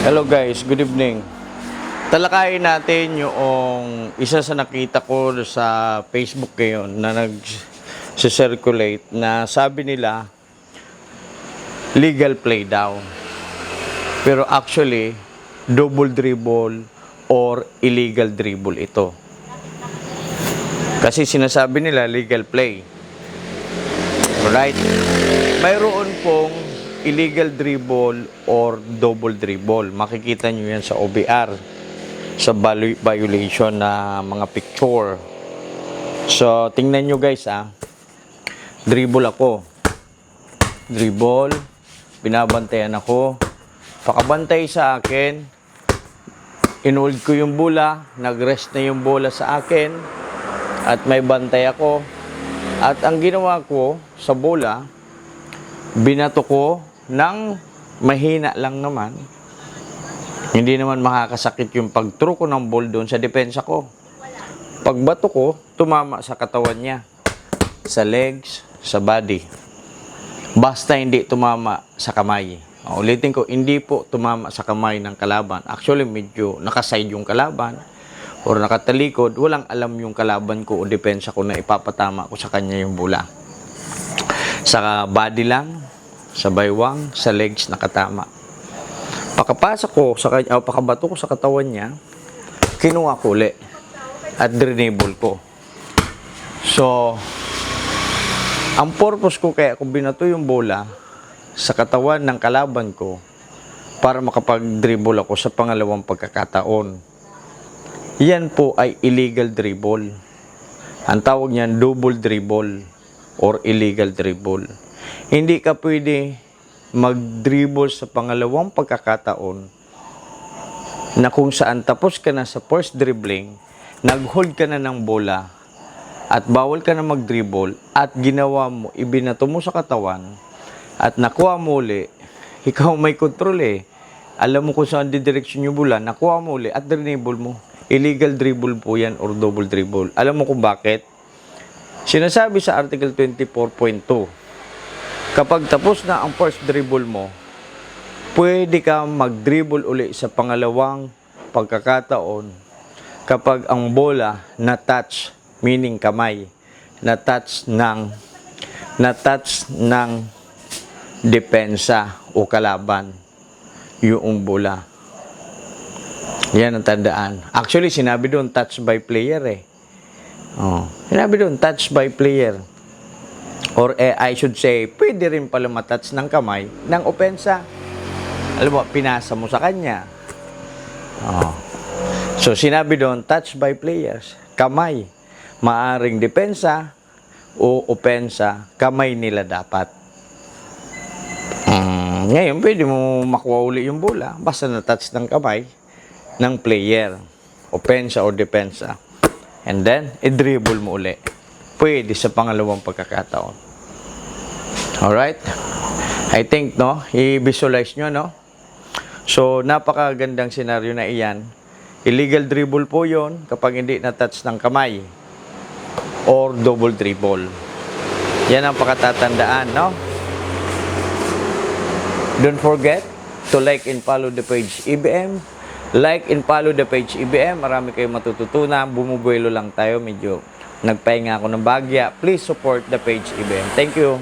Hello guys, good evening. Talakayin natin yung isa sa nakita ko sa Facebook ngayon na nag-circulate na sabi nila legal play daw. Pero actually, double dribble or illegal dribble ito. Kasi sinasabi nila legal play. Alright? Mayroon pong illegal dribble or double dribble. Makikita nyo yan sa OBR. Sa violation na mga picture. So, tingnan nyo guys Dribble ako. Dribble. Binabantayan ako. Pakabantay sa akin. Inhold ko yung bola. Nag-rest na yung bola sa akin. At may bantay ako. At ang ginawa ko sa bola, binato ko ng mahina lang naman. Hindi naman makakasakit yung pag-throw ko ng ball doon sa depensa ko. Pagbato ko, tumama sa katawan niya. Sa legs, sa body. Basta hindi tumama sa kamay. Ulitin ko, hindi po tumama sa kamay ng kalaban. Actually, medyo nakaside yung kalaban or nakatalikod. Walang alam yung kalaban ko o depensa ko na ipapatama ko sa kanya yung bola. Sa body lang, sa baywang, sa legs nakatama. Pakapasok ko sa kanya, pakabato ko sa katawan niya, kinuha ko ulit at drenable ko. So, ang purpose ko kaya kung binato yung bola sa katawan ng kalaban ko para makapag-dribble ako sa pangalawang pagkakataon. Yan po ay illegal dribble. Ang tawag niyan double dribble or illegal dribble. Hindi ka pwede mag-dribble sa pangalawang pagkakataon na kung saan tapos ka na sa first dribbling, nag-hold ka na ng bola at bawal ka na mag-dribble at ginawa mo, ibinato mo sa katawan at nakuha mo uli, ikaw may control Alam mo kung saan didireksyon yung bola, nakuha mo uli at dribble mo. Illegal dribble po yan or double dribble. Alam mo kung bakit? Sinasabi sa Article 24.2, kapag tapos na ang first dribble mo, pwede ka mag-dribble uli sa pangalawang pagkakataon kapag ang bola na-touch, meaning kamay, na-touch ng depensa o kalaban yung bola. Yan ang tandaan. Actually, sinabi doon touch by player sinabi doon touch by player. Or I should say, pwede rin pala matouch ng kamay ng opensa. Alam mo, pinasa mo sa kanya. So, sinabi doon, touch by players. Kamay. Maaring depensa o opensa, kamay nila dapat. Ngayon, pwede mo makuha uli yung bola basta na-touch ng kamay ng player. Opensa o depensa. And then, i-dribble mo uli. Pwede sa pangalawang pagkakataon. Alright? I think, i-visualize nyo, So, napakagandang senaryo na iyan. Illegal dribble po yon kapag hindi na-touch ng kamay. Or double dribble. Yan ang pakatatandaan, Don't forget to like and follow the page EBM. Like and follow the page EBM. Marami kayong matututunan. Bumubuelo lang tayo. Medyo nagpahinga ako ng bagya. Please support the page EBM. Thank you.